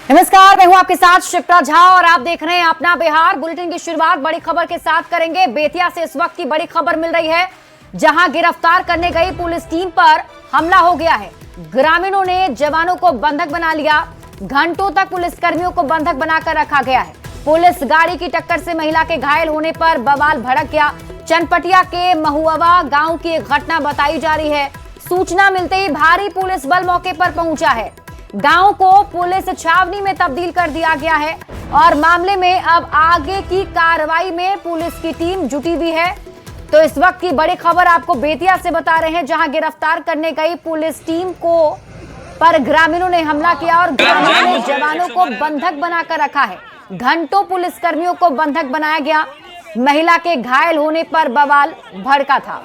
नमस्कार, मैं हूं आपके साथ शिप्रा झा और आप देख रहे हैं अपना बिहार। बुलेटिन की शुरुआत बड़ी खबर के साथ करेंगे। बेतिया से इस वक्त की बड़ी खबर मिल रही है, जहां गिरफ्तार करने गई पुलिस टीम पर हमला हो गया है। ग्रामीणों ने जवानों को बंधक बना लिया। घंटों तक पुलिसकर्मियों को बंधक बनाकर रखा गया है। पुलिस गाड़ी की टक्कर से महिला के घायल होने पर बवाल भड़क गया। चनपटिया के महुआ गांव की एक घटना बताई जा रही है। सूचना मिलते ही भारी पुलिस बल मौके पर पहुंचा है। गांव को पुलिस छावनी में तब्दील कर दिया गया है और मामले में अब आगे की कार्रवाई में पुलिस की टीम जुटी हुई है। तो इस वक्त की बड़ी खबर आपको बेतिया से बता रहे हैं, जहां गिरफ्तार करने गई पुलिस टीम को पर ग्रामीणों ने हमला किया और ग्रामीणों ने जवानों को बंधक बनाकर रखा है। घंटों पुलिसकर्मियों को बंधक बनाया गया। महिला के घायल होने पर बवाल भड़का था।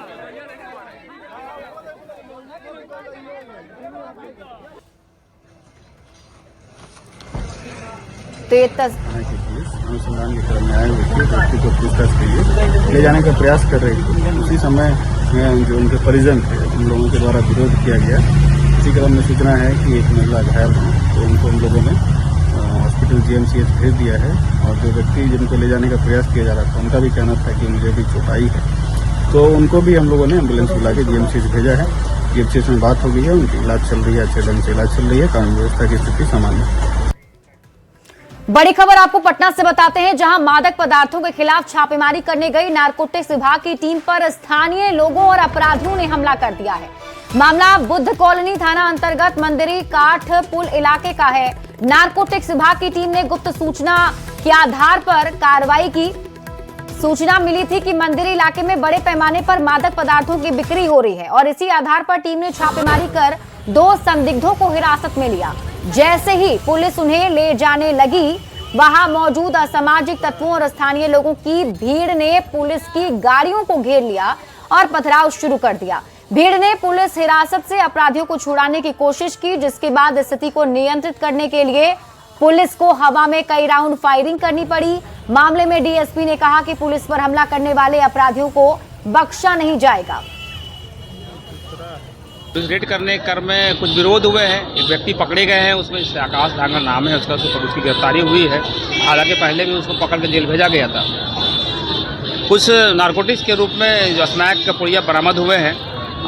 अनुसंधान के क्रम में आए हुए थे, व्यक्ति को पूछताछ के लिए ले जाने का प्रयास कर रहे थे। उसी समय जो उनके परिजन थे उन लोगों के द्वारा विरोध किया गया। इसी क्रम में सूचना है कि एक महिला घायल है, तो उनको हम लोगों ने हॉस्पिटल जीएमसीएच भेज दिया है। और जो व्यक्ति जिनको ले जाने का प्रयास किया जा रहा था, उनका भी कहना था कि मुझे भी चोट आई है, तो उनको भी हम लोगों ने एम्बुलेंस बुला के जीएमसीएच भेजा है। जीएमसीएच में बात हो गई है, उनकी इलाज चल रही है, अच्छे ढंग से इलाज चल रही है। कानून व्यवस्था की स्थिति सामान्य है। बड़ी खबर आपको पटना से बताते हैं, जहां मादक पदार्थों के खिलाफ छापेमारी करने गई नारकोटिक्स विभाग की टीम पर स्थानीय लोगों और अपराधियों ने हमला कर दिया है। मामला बुद्ध कॉलोनी थाना अंतर्गत मंदिरी काठ पुल इलाके का है। नारकोटिक्स विभाग की टीम ने गुप्त सूचना के आधार पर कार्रवाई की। सूचना मिली थी कि मंदिरी इलाके में बड़े पैमाने पर मादक पदार्थों की बिक्री हो रही है और इसी आधार पर टीम ने छापेमारी कर 2 संदिग्धों को हिरासत में लिया। जैसे ही पुलिस उन्हें ले जाने लगी, वहां मौजूद असामाजिक तत्वों और स्थानीय लोगों की भीड़ ने पुलिस की गाड़ियों को घेर लिया और पथराव शुरू कर दिया। भीड़ ने पुलिस हिरासत से अपराधियों को छुड़ाने की कोशिश की, जिसके बाद स्थिति को नियंत्रित करने के लिए पुलिस को हवा में कई राउंड फायरिंग करनी पड़ी। मामले में डीएसपी ने कहा कि पुलिस पर हमला करने वाले अपराधियों को बख्शा नहीं जाएगा। पुलिस रेड करने क्रम में कुछ विरोध हुए हैं। एक व्यक्ति पकड़े गए हैं, उसमें आकाश धांगा नाम है उसका, उसकी गिरफ्तारी हुई है। हालांकि पहले भी उसको पकड़ के जेल भेजा गया था। कुछ नारकोटिक्स के रूप में जो स्मैक का पुड़िया बरामद हुए हैं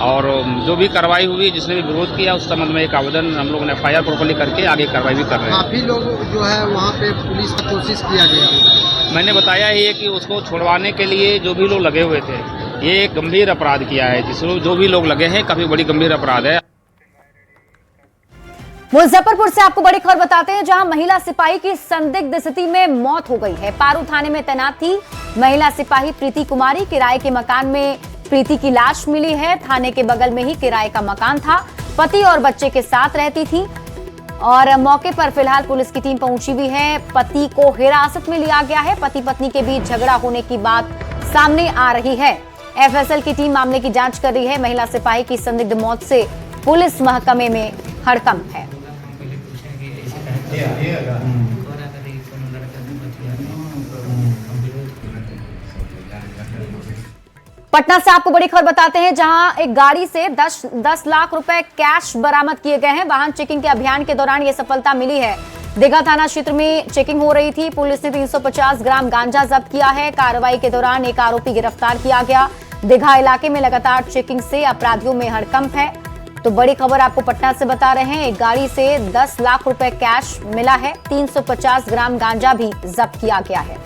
और जो भी कार्रवाई हुई, जिसने भी विरोध किया उस संबंध में एक आवेदन हम लोगों ने FIR प्रॉपर्ली करके आगे कार्रवाई भी कर रहे हैं। काफी लोग जो है वहाँ पे पुलिस की कोशिश किया गया। मैंने बताया ही है कि उसको छुड़वाने के लिए जो भी लोग लगे हुए थे, ये गंभीर अपराध किया है। जिसमें जो भी लोग लगे हैं, काफी बड़ी गंभीर अपराध है। मुजफ्फरपुर से आपको बड़ी खबर बताते हैं, जहां महिला सिपाही की संदिग्ध स्थिति में मौत हो गई है। पारू थाने में तैनात थी महिला सिपाही प्रीति कुमारी। किराए के मकान में प्रीति की लाश मिली है। थाने के बगल में ही किराए का मकान था। पति और बच्चे के साथ रहती थी और मौके पर फिलहाल पुलिस की टीम पहुंची भी है। पति को हिरासत में लिया गया है। पति पत्नी के बीच झगड़ा होने की बात सामने आ रही है। FSL की टीम मामले की जांच कर रही है। महिला सिपाही की संदिग्ध मौत से पुलिस महकमे में हड़कंप है। पटना से आपको बड़ी खबर बताते हैं, जहां एक गाड़ी से 10 लाख रुपए कैश बरामद किए गए हैं। वाहन चेकिंग के अभियान के दौरान यह सफलता मिली है। दीघा थाना क्षेत्र में चेकिंग हो रही थी। पुलिस ने 350 ग्राम गांजा जब्त किया है। कार्रवाई के दौरान एक आरोपी गिरफ्तार किया गया। दीघा इलाके में लगातार चेकिंग से अपराधियों में हड़कंप है। तो बड़ी खबर आपको पटना से बता रहे हैं, एक गाड़ी से 10 लाख रुपए कैश मिला है। 350 ग्राम गांजा भी जब्त किया गया है।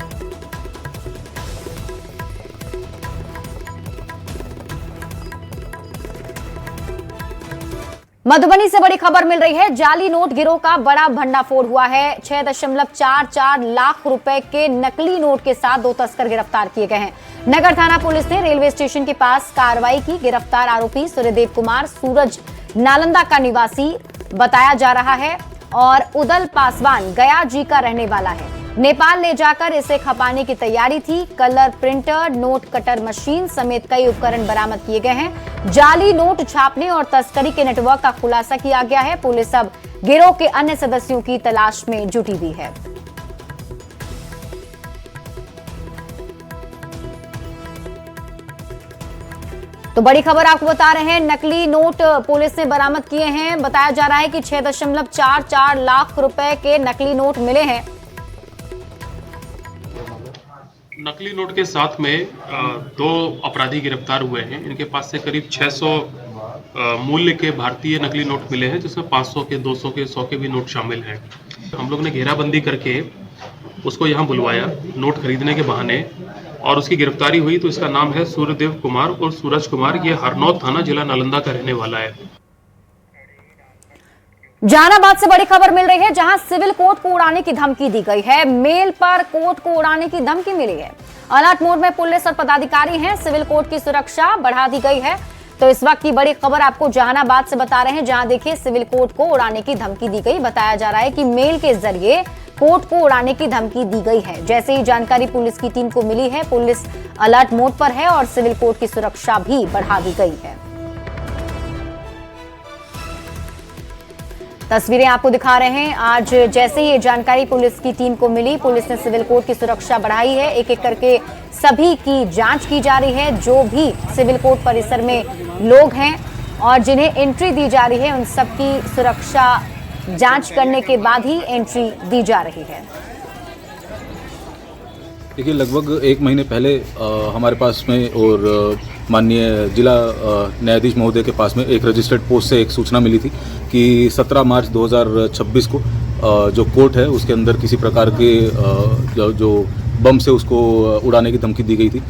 मधुबनी से बड़ी खबर मिल रही है, जाली नोट गिरोह का बड़ा भंडाफोड़ हुआ है। 6.44 लाख रुपए के नकली नोट के साथ 2 तस्कर गिरफ्तार किए गए हैं। नगर थाना पुलिस ने रेलवे स्टेशन के पास कार्रवाई की। गिरफ्तार आरोपी सूर्यदेव कुमार सूरज नालंदा का निवासी बताया जा रहा है और उदल पासवान गया जी का रहने वाला है। नेपाल ले जाकर इसे खपाने की तैयारी थी। Colour printer, note cutter machine समेत कई उपकरण बरामद किए गए हैं। जाली नोट छापने और तस्करी के नेटवर्क का खुलासा किया गया है। पुलिस अब गिरोह के अन्य सदस्यों की तलाश में जुटी हुई है। तो तो बड़ी खबर आपको बता रहे हैं, नकली नोट पुलिस ने बरामद किए हैं। बताया जा रहा है कि 6.44 लाख रुपए के नकली नोट मिले हैं। नकली नोट के साथ में 2 अपराधी गिरफ्तार हुए हैं। इनके पास से करीब 600 मूल्य के भारतीय नकली नोट मिले हैं, जिसमें 500 के, 200 के, 100 के भी नोट शामिल हैं। हम लोग ने घेराबंदी करके उसको यहाँ बुलवाया नोट खरीदने के बहाने, और उसकी गिरफ्तारी हुई। तो इसका नाम है सूर्यदेव कुमार और सूरज कुमार। ये हरनौत थाना जिला नालंदा का रहने वाला है। जहानाबाद से बड़ी खबर मिल रही है, जहां सिविल कोर्ट को उड़ाने की धमकी दी गई है। मेल पर कोर्ट को उड़ाने की धमकी मिली है। अलर्ट मोड में पुलिस और पदाधिकारी हैं। सिविल कोर्ट की सुरक्षा बढ़ा दी गई है। तो इस वक्त की बड़ी खबर आपको जहानाबाद से बता रहे हैं, जहां देखिए सिविल कोर्ट को उड़ाने की धमकी दी गई। बताया जा रहा है कि मेल के जरिए कोर्ट को उड़ाने की धमकी दी गई है। जैसे ही जानकारी पुलिस की टीम को मिली है, पुलिस अलर्ट मोड पर है और सिविल कोर्ट की सुरक्षा भी बढ़ा दी गई है। तस्वीरें आपको दिखा रहे हैं। आज जैसे ही ये जानकारी पुलिस की टीम को मिली, पुलिस ने सिविल कोर्ट की सुरक्षा बढ़ाई है। एक एक करके सभी की जांच की जा रही है। जो भी सिविल कोर्ट परिसर में लोग हैं और जिन्हें एंट्री दी जा रही है, उन सबकी सुरक्षा जांच करने के बाद ही एंट्री दी जा रही है। देखिए, लगभग 1 महीने पहले हमारे पास में और माननीय जिला न्यायाधीश महोदय के पास में एक रजिस्टर्ड पोस्ट से एक सूचना मिली थी कि 17 मार्च 2026 को जो कोर्ट है उसके अंदर किसी प्रकार के जो बम से उसको उड़ाने की धमकी दी गई थी।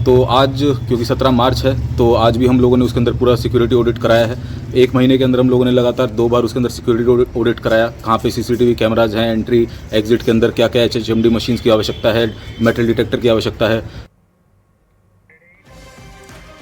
तो आज क्योंकि 17 मार्च है, तो आज भी हम लोगों ने उसके अंदर पूरा सिक्योरिटी ऑडिट कराया है। 1 महीने के अंदर हम लोगों ने लगातार 2 बार उसके अंदर सिक्योरिटी ऑडिट कराया। कहाँ पे सीसीटीवी कैमराज हैं, एंट्री एग्जिट के अंदर क्या क्या HHMD मशीन्स की आवश्यकता है, मेटल डिटेक्टर की आवश्यकता है।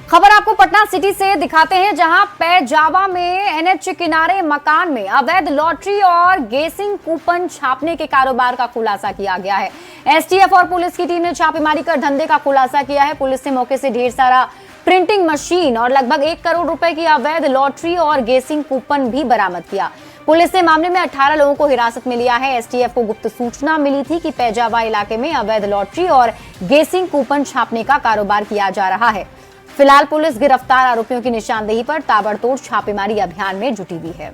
खबर आपको पटना सिटी से दिखाते हैं, जहां पैजावा में NH किनारे मकान में अवैध लॉटरी और गेसिंग कूपन छापने के कारोबार का खुलासा किया गया है। STF और पुलिस की टीम ने छापेमारी कर धंधे का खुलासा किया है। पुलिस ने मौके से ढेर सारा प्रिंटिंग मशीन और लगभग 1 करोड़ रुपए की अवैध लॉटरी और गेसिंग कूपन भी बरामद किया। पुलिस ने मामले में 18 लोगों को हिरासत में लिया है। STF को गुप्त सूचना मिली थी कि पैजावा इलाके में अवैध लॉटरी और गेसिंग कूपन छापने का कारोबार किया जा रहा है। फिलहाल पुलिस गिरफ्तार आरोपियों की निशानदेही पर ताबड़तोड़ छापेमारी अभियान में जुटी हुई है।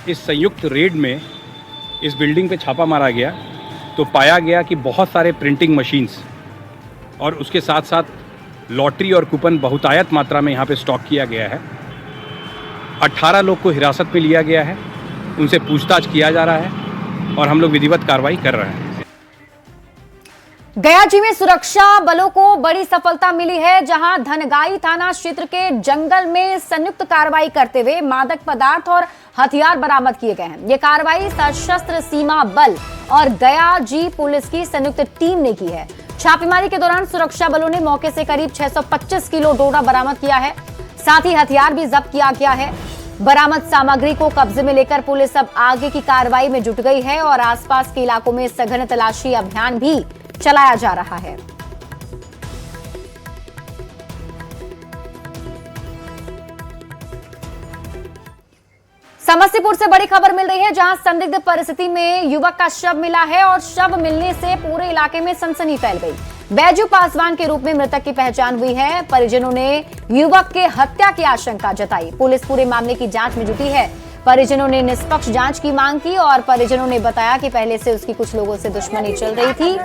इस संयुक्त रेड में इस बिल्डिंग पे छापा मारा गया तो पाया गया कि बहुत सारे प्रिंटिंग मशीन्स और उसके साथ साथ लॉटरी और कूपन बहुतायत मात्रा में यहाँ पे स्टॉक किया गया है। 18 लोग को हिरासत में लिया गया है, उनसे पूछताछ किया जा रहा है और हम लोग विधिवत कार्रवाई कर रहे हैं। गया जी में सुरक्षा बलों को बड़ी सफलता मिली है, जहां धनगाई थाना क्षेत्र के जंगल में संयुक्त कार्रवाई करते हुए मादक पदार्थ और हथियार बरामद किए गए हैं। ये कार्रवाई सशस्त्र सीमा बल और गया जी पुलिस की संयुक्त टीम ने की है। छापेमारी के दौरान सुरक्षा बलों ने मौके से करीब 625 किलो डोडा बरामद किया है। साथ ही हथियार भी जब्त किया गया है। बरामद सामग्री को कब्जे में लेकर पुलिस अब आगे की कार्रवाई में जुट गई है और आसपास के इलाकों में सघन तलाशी अभियान भी चलाया जा रहा है। समस्तीपुर से बड़ी खबर मिल रही है, जहां संदिग्ध परिस्थिति में युवक का शव मिला है और शव मिलने से पूरे इलाके में सनसनी फैल गई। बैजू पासवान के रूप में मृतक की पहचान हुई है। परिजनों ने युवक के हत्या की आशंका जताई। पुलिस पूरे मामले की जांच में जुटी है। परिजनों ने निष्पक्ष जांच की मांग की और परिजनों ने बताया कि पहले से उसकी कुछ लोगों से दुश्मनी चल रही थी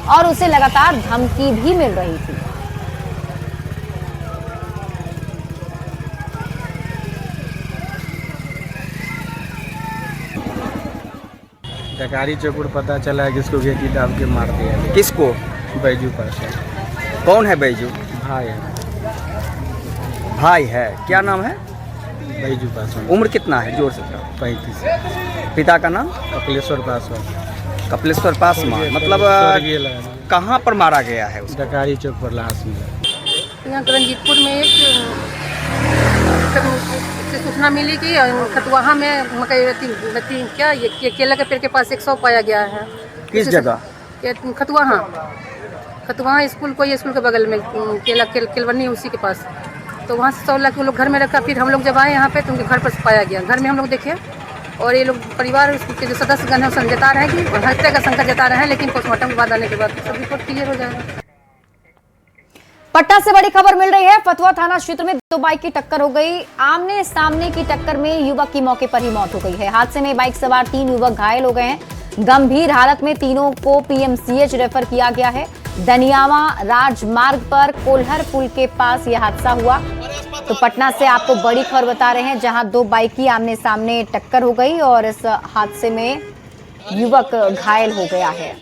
और उसे लगातार धमकी भी मिल रही थी। डकारी चौक पर पता चला है किसको गेटी दाब के मार दिया। किसको? बैजू पास कौन है बैजू? भाई है। भाई है, क्या नाम है? बैजू पास उम्र कितना है? जोर से 35। पिता का नाम? कपिलेश्वर पासवान। कपिलेश्वर पासवान। मतलब कहाँ पर मारा गया है उसको? डकारी चौक पर लाश मिला। यहाँ रंजीतपुर में एक सूचना मिली कि खतवाहा में मकई क्या ये केला के पेड़ के पास एक शव पाया गया है। किस जगह? खतवाहा स्कूल स्कूल के बगल में केलवनी उसी के पास। तो वहाँ से 100 लाख वो लोग घर में रखा। फिर हम लोग जब आए यहाँ पे तो उनके घर पर पाया गया। घर में हम लोग देखे और ये लोग परिवार के जो सदस्यगण है वो जता रहे हैं कि हत्या का शंका जता रहे हैं, लेकिन पोस्टमार्टम के बाद आने के बाद सब रिपोर्ट क्लियर हो जाएगा। पटना से बड़ी खबर मिल रही है। फतुहा थाना क्षेत्र में दो बाइक की टक्कर हो गई। आमने सामने की टक्कर में युवक की मौके पर ही मौत हो गई है। हादसे में बाइक सवार 3 युवक घायल हो गए हैं। गंभीर हालत में तीनों को पीएमसीएच रेफर किया गया है। दनियावा राजमार्ग पर कोल्हर पुल के पास यह हादसा हुआ। तो पटना से आपको बड़ी खबर बता रहे हैं, जहां दो बाइक की आमने सामने टक्कर हो गई और इस हादसे में युवक घायल हो गया है।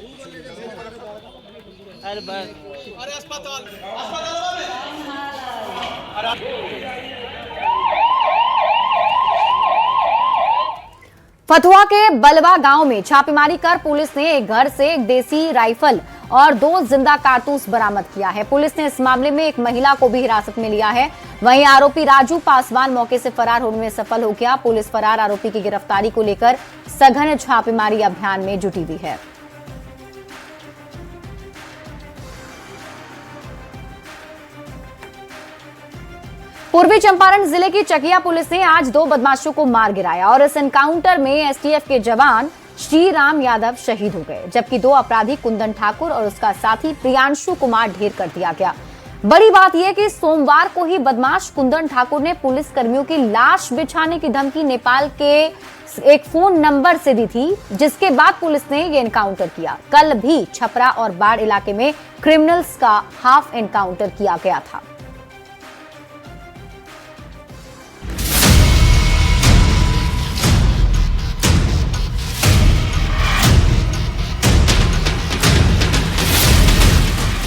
फतुहा के बलवा गांव में छापेमारी कर पुलिस ने एक घर से एक देसी राइफल और 2 जिंदा कारतूस बरामद किया है। पुलिस ने इस मामले में एक महिला को भी हिरासत में लिया है। वहीं आरोपी राजू पासवान मौके से फरार होने में सफल हो गया। पुलिस फरार आरोपी की गिरफ्तारी को लेकर सघन छापेमारी अभियान में जुटी हुई है। पूर्वी चंपारण जिले की चकिया पुलिस ने आज 2 बदमाशों को मार गिराया और इस एनकाउंटर में एसटीएफ के जवान श्री राम यादव शहीद हो गए, जबकि 2 अपराधी कुंदन ठाकुर और उसका साथी प्रियांशु कुमार ढेर कर दिया गया। बड़ी बात यह कि सोमवार को ही बदमाश कुंदन ठाकुर ने पुलिस कर्मियों की लाश बिछाने की धमकी नेपाल के एक फोन नंबर से दी थी, जिसके बाद पुलिस ने यह एनकाउंटर किया। कल भी छपरा और बाढ़ इलाके में क्रिमिनल्स का हाफ एनकाउंटर किया गया था।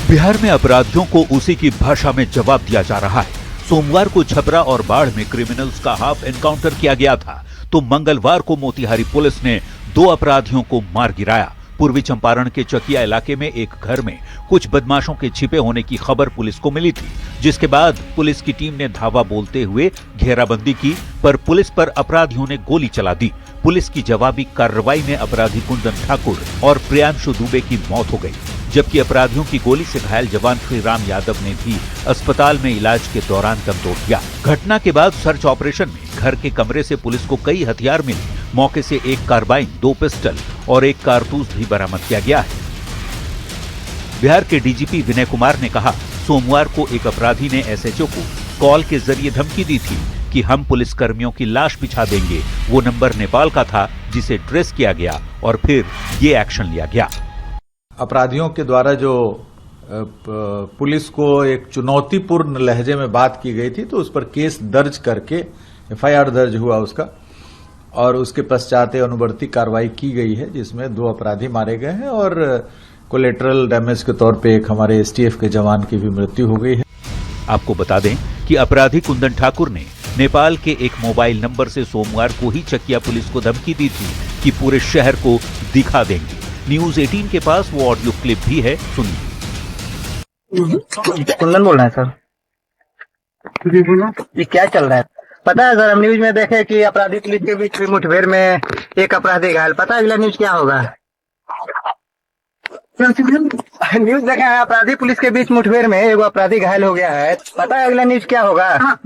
बिहार में अपराधियों को उसी की भाषा में जवाब दिया जा रहा है। सोमवार को छपरा और बाढ़ में क्रिमिनल्स का हाफ एनकाउंटर किया गया था, तो मंगलवार को मोतिहारी पुलिस ने 2 अपराधियों को मार गिराया। पूर्वी चंपारण के चकिया इलाके में एक घर में कुछ बदमाशों के छिपे होने की खबर पुलिस को मिली थी, जिसके बाद पुलिस की टीम ने धावा बोलते हुए घेराबंदी की, पर पुलिस पर अपराधियों ने गोली चला दी। पुलिस की जवाबी कार्रवाई में अपराधी कुंदन ठाकुर और प्रियांशु दुबे की मौत हो गई, जबकि अपराधियों की गोली से घायल जवान श्री राम यादव ने भी अस्पताल में इलाज के दौरान दम तोड़ दिया। घटना के बाद सर्च ऑपरेशन में घर के कमरे से पुलिस को कई हथियार मिले। मौके से 1 कार्बाइन, 2 पिस्टल और 1 कारतूस भी बरामद किया गया है। बिहार के डीजीपी विनय कुमार ने कहा, सोमवार को एक अपराधी ने एसएचओ को कॉल के जरिए धमकी दी थी कि हम पुलिस कर्मियों की लाश बिछा देंगे। वो नंबर नेपाल का था, जिसे ट्रेस किया गया और फिर ये एक्शन लिया गया। अपराधियों के द्वारा जो पुलिस को एक चुनौतीपूर्ण लहजे में बात की गई थी, तो उस पर केस दर्ज करके एफआईआर दर्ज हुआ उसका, और उसके पश्चात अनुवर्ती कार्रवाई की गई है, जिसमें 2 अपराधी मारे गए हैं और कोलेटरल डैमेज के तौर पे एक हमारे एसटीएफ के जवान की भी मृत्यु हो गई है। आपको बता दें कि अपराधी कुंदन ठाकुर ने नेपाल के एक मोबाइल नंबर से सोमवार को ही चकिया पुलिस को धमकी दी थी कि पूरे शहर को दिखा देंगे। न्यूज 18 के पास वो ऑडियो क्लिप भी है, सुनिए। कुंदन बोल रहे हैं सर। जी बोलो। ये क्या चल रहा है? पता है सर, हम न्यूज में देखे कि अपराधी पुलिस के बीच मुठभेड़ में एक अपराधी घायल। पता है अगला न्यूज क्या होगा? न्यूज देखे हैं, अपराधी पुलिस के बीच मुठभेड़ में एक अपराधी घायल हो गया है। पता है अगला न्यूज क्या होगा?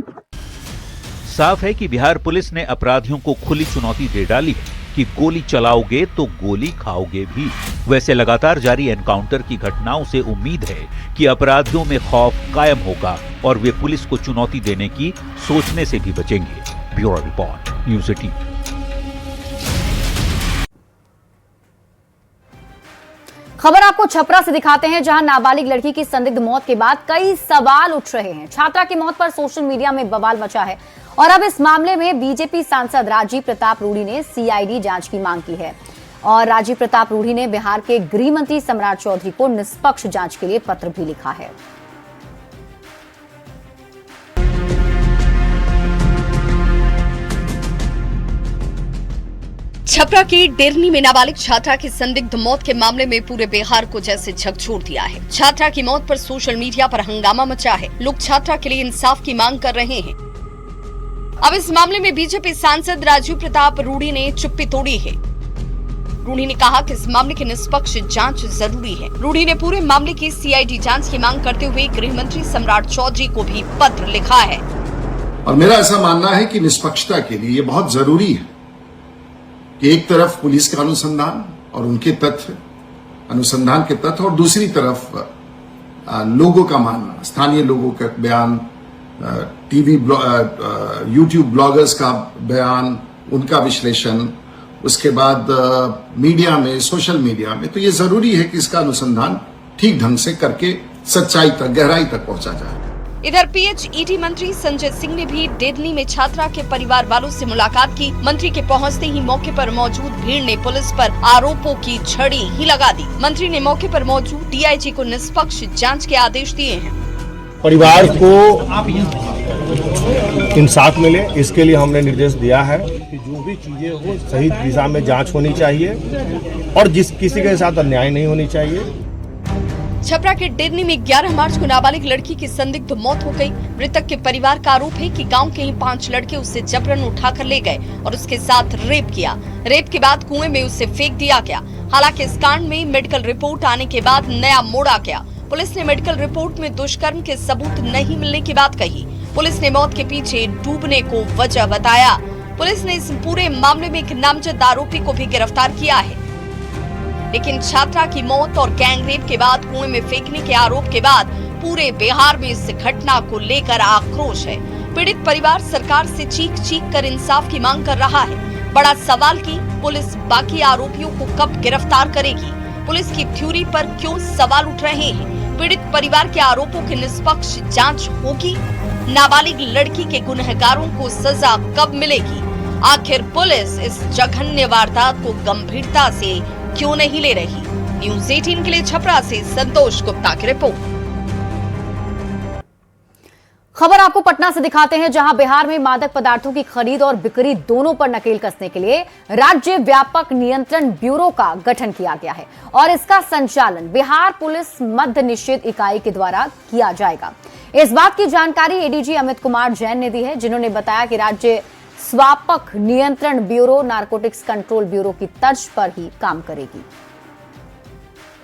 साफ है कि बिहार पुलिस ने अपराधियों को खुली चुनौती दे डाली है कि गोली चलाओगे तो गोली खाओगे भी। वैसे लगातार जारी एनकाउंटर की घटनाओं से उम्मीद है कि अपराधियों में खौफ कायम होगा और वे पुलिस को चुनौती देने की सोचने से भी बचेंगे। Bureau report, news 18। खबर आपको छपरा से दिखाते हैं, जहां नाबालिग लड़की की संदिग्ध मौत के बाद कई सवाल उठ रहे हैं। छात्रा की मौत पर सोशल मीडिया में बवाल मचा है और अब इस मामले में बीजेपी सांसद राजीव प्रताप रूढ़ी ने सीआईडी जांच की मांग की है। और राजीव प्रताप रूढ़ी ने बिहार के गृह मंत्री सम्राट चौधरी को निष्पक्ष जांच के लिए पत्र भी लिखा है। छपरा की डेरनी में नाबालिग छात्रा की संदिग्ध मौत के मामले में पूरे बिहार को जैसे झकझोर दिया है। छात्रा की मौत पर सोशल मीडिया पर हंगामा मचा है। लोग छात्रा के लिए इंसाफ की मांग कर रहे हैं। अब इस मामले में बीजेपी सांसद राजीव प्रताप रूढ़ी ने चुप्पी तोड़ी है। रूढ़ी ने कहा कि इस मामले की निष्पक्ष जांच जरूरी है। रूढ़ी ने पूरे मामले की सीआईडी जांच की मांग करते हुए गृह मंत्री सम्राट चौधरी को भी पत्र लिखा है। और मेरा ऐसा मानना है कि निष्पक्षता के लिए ये बहुत जरूरी है कि एक तरफ पुलिस का अनुसंधान और उनके तथ्य, अनुसंधान के तथ्य, और दूसरी तरफ लोगों का मानना, स्थानीय लोगों का बयान, टीवी यूट्यूब ब्लॉगर्स का बयान, उनका विश्लेषण, उसके बाद मीडिया में, सोशल मीडिया में, तो ये जरूरी है कि इसका अनुसंधान ठीक ढंग से करके सच्चाई तक, गहराई तक पहुंचा जाए। इधर पीएचईडी मंत्री संजय सिंह ने भी डेडली में छात्रा के परिवार वालों से मुलाकात की। मंत्री के पहुंचते ही मौके पर मौजूद भीड़ ने पुलिस पर आरोपों की छड़ी ही लगा दी। मंत्री ने मौके पर मौजूद डीआईजी को निष्पक्ष जांच के आदेश दिए हैं। परिवार को इंसाफ मिले, इसके लिए हमने निर्देश दिया है कि जो भी चीजें हो सही दिशा में जांच होनी चाहिए और जिस किसी के साथ अन्याय नहीं होनी चाहिए। छपरा के डेरनी में 11 मार्च को नाबालिग लड़की की संदिग्ध मौत हो गई। मृतक के परिवार का आरोप है कि गांव के ही 5 लड़के उसे जबरन उठाकर ले गए और उसके साथ रेप किया। रेप के बाद कुएं में उसे फेंक दिया गया। हालांकि इस कांड में मेडिकल रिपोर्ट आने के बाद नया मोड़ आ गया। पुलिस ने मेडिकल रिपोर्ट में दुष्कर्म के सबूत नहीं मिलने की बात कही। पुलिस ने मौत के पीछे डूबने को वजह बताया। पुलिस ने इस पूरे मामले में एक नामजद आरोपी को भी गिरफ्तार किया है। लेकिन छात्रा की मौत और गैंगरेप के बाद कुएं में फेंकने के आरोप के बाद पूरे बिहार में इस घटना को लेकर आक्रोश है। पीड़ित परिवार सरकार से चीख कर इंसाफ की मांग कर रहा है। बड़ा सवाल कि पुलिस बाकी आरोपियों को कब गिरफ्तार करेगी? पुलिस की थ्योरी पर क्यों सवाल उठ रहे हैं? पीड़ित परिवार के आरोपों की निष्पक्ष जांच होगी? नाबालिग लड़की के गुनहगारों को सजा कब मिलेगी? आखिर पुलिस इस जघन्य वारदात को गंभीरता से क्यों नहीं ले रही? न्यूज़ 18 के लिए छपरा से संतोष गुप्ता की रिपोर्ट। खबर आपको पटना से दिखाते हैं, जहां बिहार में मादक पदार्थों की खरीद और बिक्री दोनों पर नकेल कसने के लिए राज्य व्यापक नियंत्रण ब्यूरो का गठन किया गया है और इसका संचालन बिहार पुलिस मद्य निषेध इकाई के द्वारा किया जाएगा। इस बात की जानकारी एडीजी अमित कुमार जैन ने दी है, जिन्होंने बताया कि राज्य स्वापक नियंत्रण ब्यूरो नारकोटिक्स कंट्रोल ब्यूरो की तर्ज पर ही काम करेगी।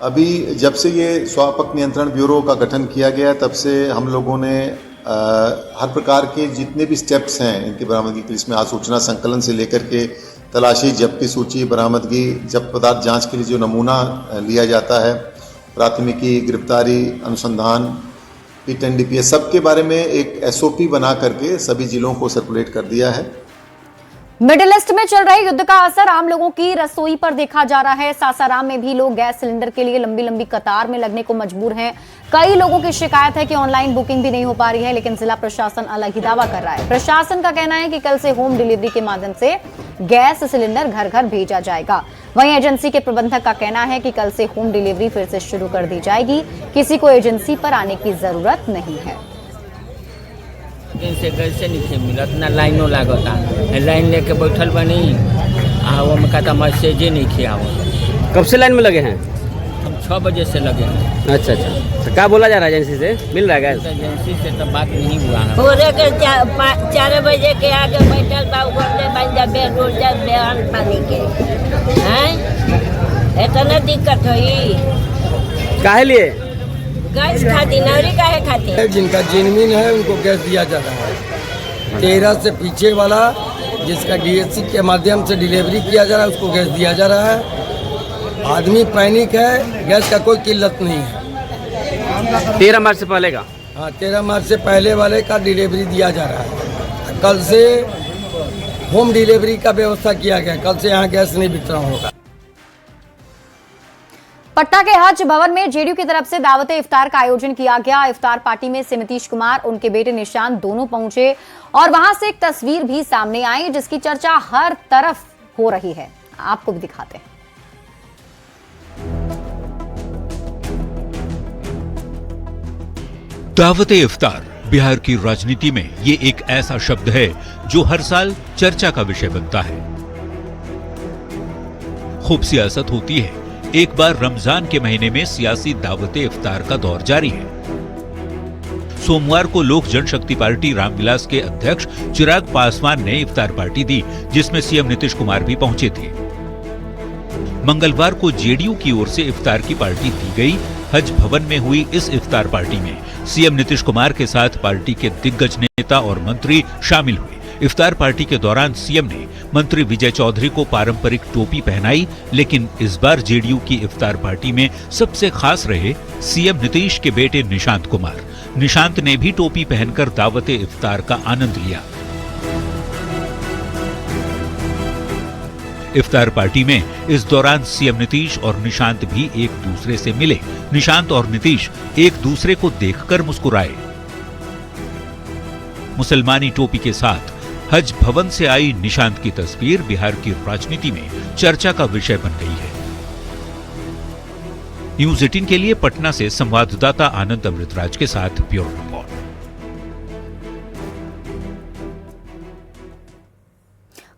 अभी जब से ये स्वापक नियंत्रण ब्यूरो का गठन किया गया, तब से हम लोगों ने हर प्रकार के जितने भी स्टेप्स हैं इनकी बरामदगी के लिए, इसमें आसूचना संकलन से लेकर के तलाशी, जब्ती सूची, बरामदगी, जब्त पदार्थ जांच के लिए जो नमूना लिया जाता है, प्राथमिकी, गिरफ्तारी, अनुसंधान, पिट एनडीपीएस, सबके बारे में एक एसओपी बना करके सभी जिलों को सर्कुलेट कर दिया है। मिडिल ईस्ट में चल रहे युद्ध का असर आम लोगों की रसोई पर देखा जा रहा है। सासाराम में भी लोग गैस सिलेंडर के लिए लंबी लंबी कतार में लगने को मजबूर हैं। कई लोगों की शिकायत है कि ऑनलाइन बुकिंग भी नहीं हो पा रही है, लेकिन जिला प्रशासन अलग ही दावा कर रहा है। प्रशासन का कहना है कि कल से होम डिलीवरी के माध्यम से गैस सिलेंडर घर घर भेजा जाएगा। वहीं एजेंसी के प्रबंधक का कहना है कि कल से होम डिलीवरी फिर से शुरू कर दी जाएगी। किसी को एजेंसी पर आने की जरूरत नहीं है। से कैसे नहीं मिलत ना, लाइनों लागता, लाइन लेके बैठल बनी वो में कहता मैसेजे नहीं किया। कब से लाइन में लगे हैं? हम 6 बजे से लगे हैं। अच्छा, तो क्या बोला जा रहा है एजेंसी से? मिल रहा है गैस? एजेंसी से तो बात नहीं हुआ है। पूरे के 4 बजे के आगे बैठल बा उगरले बन जाबे रोज बयान पानी के हैं, इतना दिक्कत हुई। काहे लिए? गैस खाती नौरी काहे खाती? जिनका जेनविन है उनको गैस दिया जा रहा है। 13 से पीछे वाला जिसका डीएससी के माध्यम से डिलीवरी किया जा रहा है उसको गैस दिया जा रहा है। आदमी पैनिक है, गैस का कोई किल्लत नहीं है। 13 मार्च से पहले का? हाँ, 13 मार्च से पहले वाले का डिलीवरी दिया जा रहा है। कल से होम डिलीवरी का व्यवस्था किया गया। कल से यहाँ गैस नहीं वितरण होगा। पटना के हज भवन में जेडीयू की तरफ से दावत इफ्तार का आयोजन किया गया। इफ्तार पार्टी में से नीतीश कुमार, उनके बेटे निशांत दोनों पहुंचे और वहां से एक तस्वीर भी सामने आई जिसकी चर्चा हर तरफ हो रही है। आपको भी दिखाते हैं। दावत इफ्तार बिहार की राजनीति में ये एक ऐसा शब्द है जो हर साल चर्चा का विषय बनता है। खूब सियासत होती है। एक बार रमजान के महीने में सियासी दावत इफ्तार का दौर जारी है। सोमवार को लोक जनशक्ति पार्टी रामविलास के अध्यक्ष चिराग पासवान ने इफ्तार पार्टी दी, जिसमें सीएम नीतीश कुमार भी पहुंचे थे। मंगलवार को जेडीयू की ओर से इफ्तार की पार्टी दी गई। हज भवन में हुई इस इफ्तार पार्टी में सीएम नीतीश कुमार के साथ पार्टी के दिग्गज नेता और मंत्री शामिल हुए। इफ्तार पार्टी के दौरान सीएम ने मंत्री विजय चौधरी को पारंपरिक टोपी पहनाई, लेकिन इस बार जेडीयू की इफ्तार पार्टी में सबसे खास रहे सीएम नीतीश के बेटे निशांत कुमार। निशांत ने भी टोपी पहनकर दावत इफ्तार का आनंद लिया। इफ्तार पार्टी में इस दौरान सीएम नीतीश और निशांत भी एक दूसरे से मिले। निशांत और नीतीश एक दूसरे को देखकर मुस्कुराए। मुसलमानी टोपी के साथ हज भवन से आई निशांत की तस्वीर बिहार की राजनीति में चर्चा का विषय बन गई है। न्यूज 18 के लिए पटना से संवाददाता आनंद अमृतराज के साथ ब्यूरो रिपोर्ट।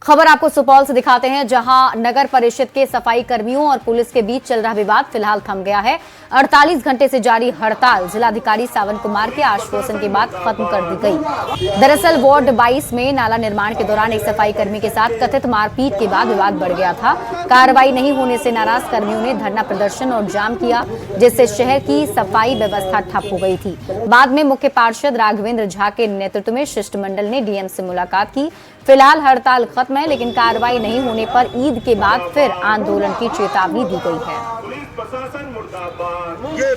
खबर आपको सुपौल से दिखाते हैं, जहां नगर परिषद के सफाई कर्मियों और पुलिस के बीच चल रहा विवाद फिलहाल थम गया है। 48 घंटे से जारी हड़ताल जिलाधिकारी सावन कुमार के आश्वासन के बाद खत्म कर दी गई। दरअसल वार्ड 22 में नाला निर्माण के दौरान एक सफाई कर्मी के साथ कथित मारपीट के बाद विवाद बढ़ गया था। कार्रवाई नहीं होने से नाराज कर्मियों ने धरना प्रदर्शन और जाम किया, जिससे शहर की सफाई व्यवस्था ठप हो गई थी। बाद में मुख्य पार्षद राघवेंद्र झा के नेतृत्व में शिष्टमंडल ने डीएम से मुलाकात की। फिलहाल हड़ताल खत्म है, लेकिन कार्रवाई नहीं होने पर ईद के बाद फिर आंदोलन की चेतावनी दी गई है। ये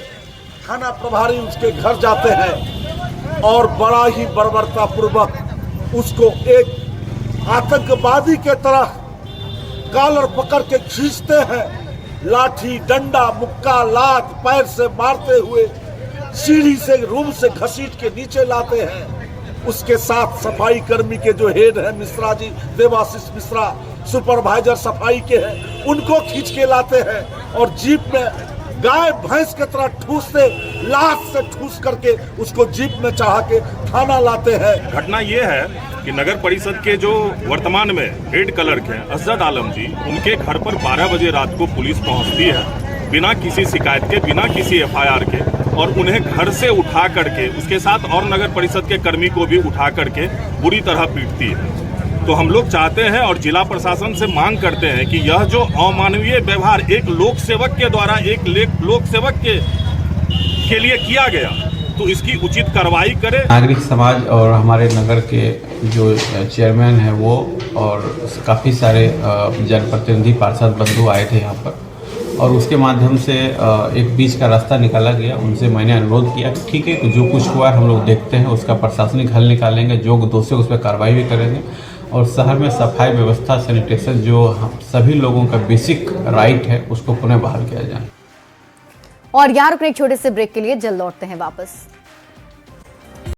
थाना प्रभारी उसके घर जाते हैं और बड़ा ही बर्बरता पूर्वक उसको एक आतंकवादी के तरह कॉलर पकड़ के खींचते हैं। लाठी, डंडा, मुक्का, लात पैर से मारते हुए सीढ़ी से रूम से घसीट के नीचे लाते हैं। उसके साथ सफाई कर्मी के जो हेड है मिश्रा जी, देवाशीष मिश्रा, सुपरवाइजर सफाई के हैं, उनको खींच के लाते हैं और जीप में गाय भैंस के तरह ठूसते, लाश से ठूस करके उसको जीप में चढ़ा के थाना लाते हैं। घटना ये है कि नगर परिषद के जो वर्तमान में हेड क्लर्क हैं असद आलम जी, उनके घर पर 12 बजे रात को पुलिस पहुंचती है बिना किसी शिकायत के, बिना किसी एफआईआर के, और उन्हें घर से उठा करके उसके साथ और नगर परिषद के कर्मी को भी उठा करके बुरी तरह पीटती है। तो हम लोग चाहते हैं और जिला प्रशासन से मांग करते हैं कि यह जो अमानवीय व्यवहार एक लोक सेवक के द्वारा एक लोक सेवक के लिए किया गया, तो इसकी उचित कार्रवाई करे। नागरिक समाज और हमारे नगर के जो चेयरमैन हैं वो और काफ़ी सारे जनप्रतिनिधि पार्षद बंधु आए थे यहाँ पर, और उसके माध्यम से एक बीच का रास्ता निकाला गया। उनसे मैंने अनुरोध किया कि ठीक है, तो जो कुछ हुआ हम लोग देखते हैं, उसका प्रशासनिक हल निकालेंगे, जो दोषी उस पर कार्रवाई भी करेंगे, और शहर में सफाई व्यवस्था, सैनिटेशन जो सभी लोगों का बेसिक राइट है उसको पुनः बहाल किया जाए। और यहाँ रुकने एक छोटे से ब्रेक के लिए जल्द लौटते हैं वापस।